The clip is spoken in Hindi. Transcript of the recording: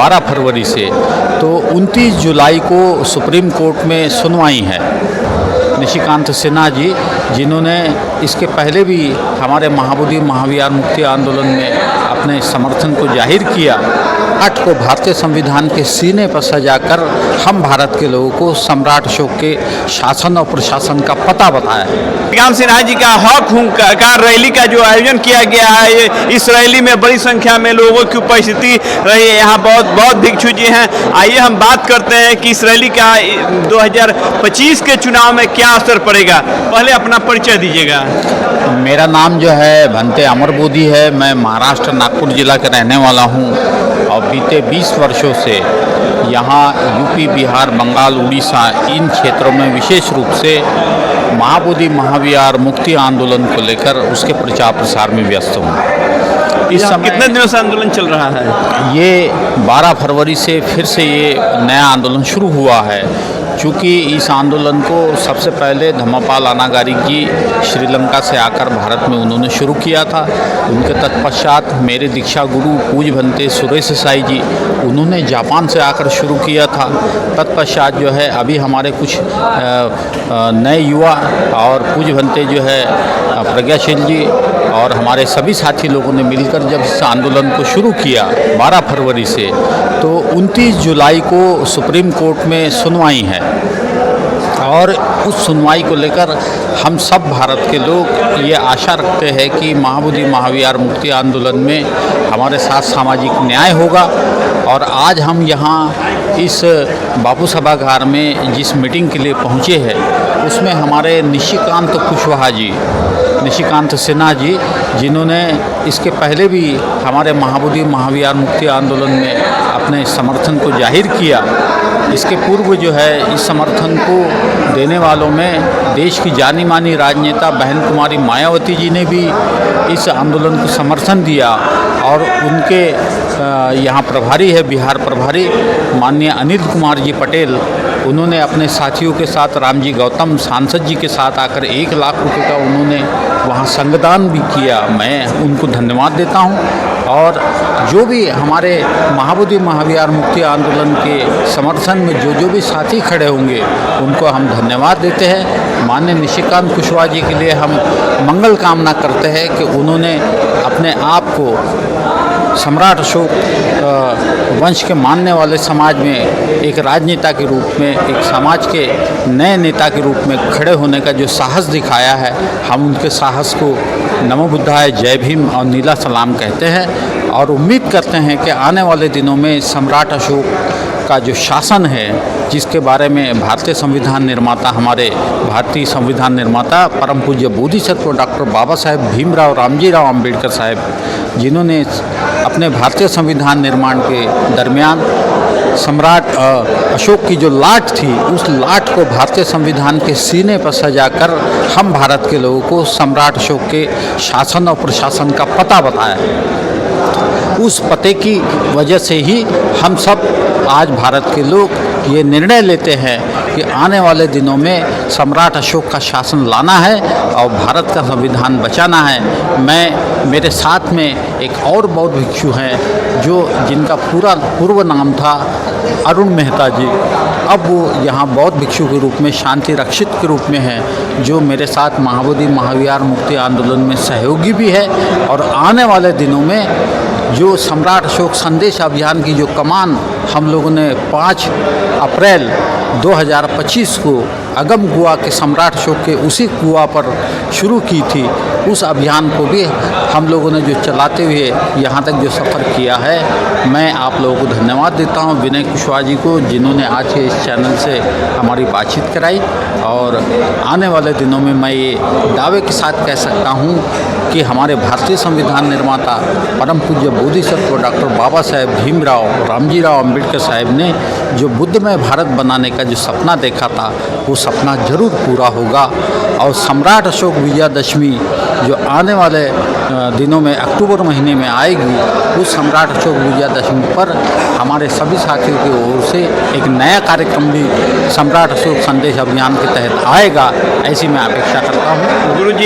12 फरवरी से, तो 29 जुलाई को सुप्रीम कोर्ट में सुनवाई है। निशिकांत सिन्हा जी, जिन्होंने इसके पहले भी हमारे महाबोधि महाविहार मुक्ति आंदोलन में अपने समर्थन को जाहिर किया, आठ को भारतीय संविधान के सीने पर सजाकर हम भारत के लोगों को सम्राट अशोक के शासन और प्रशासन का पता बताया। निशिकांत सिन्हा जी का हक हुंकार रैली का जो आयोजन किया गया है, इस रैली में बड़ी संख्या में लोगों की उपस्थिति रही है। यहाँ बहुत भिक्षु जी हैं। आइए हम बात करते हैं कि इस रैली का 2025 के चुनाव में क्या असर पड़ेगा। पहले अपना परिचय दीजिएगा। मेरा नाम जो है भंते अमर बोधी है। मैं महाराष्ट्र नागपुर जिला का रहने वाला हूँ और बीते 20 वर्षों से यहाँ यूपी, बिहार, बंगाल, उड़ीसा इन क्षेत्रों में विशेष रूप से महाबोधि महाविहार मुक्ति आंदोलन को लेकर उसके प्रचार प्रसार में व्यस्त हूँ। इस समय कितने दिनों से आंदोलन चल रहा है? ये 12 फरवरी से फिर से ये नया आंदोलन शुरू हुआ है। चूँकि इस आंदोलन को सबसे पहले धम्मपाल अनागारी जी श्रीलंका से आकर भारत में उन्होंने शुरू किया था। उनके तत्पश्चात मेरे दीक्षा गुरु पूज्य भंते सुरेश साई जी, उन्होंने जापान से आकर शुरू किया था। तत्पश्चात जो है अभी हमारे कुछ नए युवा और पूज्य भंते जो है प्रज्ञाशील जी और हमारे सभी साथी लोगों ने मिलकर जब इस आंदोलन को शुरू किया 12 फरवरी से, तो 29 जुलाई को सुप्रीम कोर्ट में सुनवाई है और उस सुनवाई को लेकर हम सब भारत के लोग ये आशा रखते हैं कि महाबोधि महाविहार मुक्ति आंदोलन में हमारे साथ सामाजिक न्याय होगा। और आज हम यहाँ इस बापू सभागार में जिस मीटिंग के लिए पहुँचे हैं, उसमें हमारे निशिकांत सिन्हा जी, जिन्होंने इसके पहले भी हमारे महाबोधि महाविहार मुक्ति आंदोलन में अपने समर्थन को जाहिर किया, इसके पूर्व जो है इस समर्थन को देने वालों में देश की जानी मानी राजनेता बहन कुमारी मायावती जी ने भी इस आंदोलन को समर्थन दिया। और उनके यहाँ प्रभारी है, बिहार प्रभारी माननीय अनिल कुमार जी पटेल, उन्होंने अपने साथियों के साथ रामजी गौतम सांसद जी के साथ आकर 1 लाख रुपए का उन्होंने वहाँ संगदान भी किया। मैं उनको धन्यवाद देता हूँ। और जो भी हमारे महाबोधि महाविहार मुक्ति आंदोलन के समर्थन में जो भी साथी खड़े होंगे, उनको हम धन्यवाद देते हैं। माननीय निशिकांत कुशवाहा जी के लिए हम मंगल कामना करते हैं कि उन्होंने अपने आप को सम्राट अशोक वंश के मानने वाले समाज में एक राजनेता के रूप में, एक समाज के नए नेता के रूप में खड़े होने का जो साहस दिखाया है, हम उनके साहस को नमो बुद्धाय, जय भीम और नीला सलाम कहते हैं। और उम्मीद करते हैं कि आने वाले दिनों में सम्राट अशोक का जो शासन है, जिसके बारे में भारतीय संविधान निर्माता, हमारे भारतीय संविधान निर्माता परम पूज्य बोधिसत्व डॉक्टर बाबा साहेब भीमराव रामजीराव अम्बेडकर साहब, जिन्होंने अपने भारतीय संविधान निर्माण के दरमियान सम्राट अशोक की जो लाट थी, उस लाट को भारतीय संविधान के सीने पर सजाकर हम भारत के लोगों को सम्राट अशोक के शासन और प्रशासन का पता बताया। उस पते की वजह से ही हम सब आज भारत के लोग ये निर्णय लेते हैं कि आने वाले दिनों में सम्राट अशोक का शासन लाना है और भारत का संविधान बचाना है। मेरे साथ में एक और बौद्ध भिक्षु हैं जिनका पूर्व नाम था अरुण मेहता जी, अब वो यहाँ बौद्ध भिक्षु के रूप में, शांति रक्षित के रूप में हैं, जो मेरे साथ महाबोधि महाविहार मुक्ति आंदोलन में सहयोगी भी है। और आने वाले दिनों में जो सम्राट अशोक संदेश अभियान की जो कमान हम लोगों ने 5 अप्रैल 2025 को अगम गुआ के सम्राट अशोक के उसी कुआ पर शुरू की थी, उस अभियान को भी हम लोगों ने जो चलाते हुए यहाँ तक जो सफ़र किया है, मैं आप लोगों को धन्यवाद देता हूँ, विनय कुशवाहा जी को, जिन्होंने आज के इस चैनल से हमारी बातचीत कराई। और आने वाले दिनों में मैं ये दावे के साथ कह सकता हूँ कि हमारे भारतीय संविधान निर्माता परम पूज्य बोधिसत्व डॉक्टर बाबा साहेब भीमराव रामजीराव अम्बेडकर साहब ने जो बुद्धमय भारत बनाने का जो सपना देखा था, वो सपना जरूर पूरा होगा। और सम्राट अशोक विजयादशमी जो आने वाले दिनों में अक्टूबर महीने में आएगी, उस सम्राट अशोक विजयादशमी पर हमारे सभी साथियों की ओर से एक नया कार्यक्रम भी सम्राट अशोक संदेश अभियान के तहत आएगा, ऐसी मैं अपेक्षा करता हूँ। गुरु जी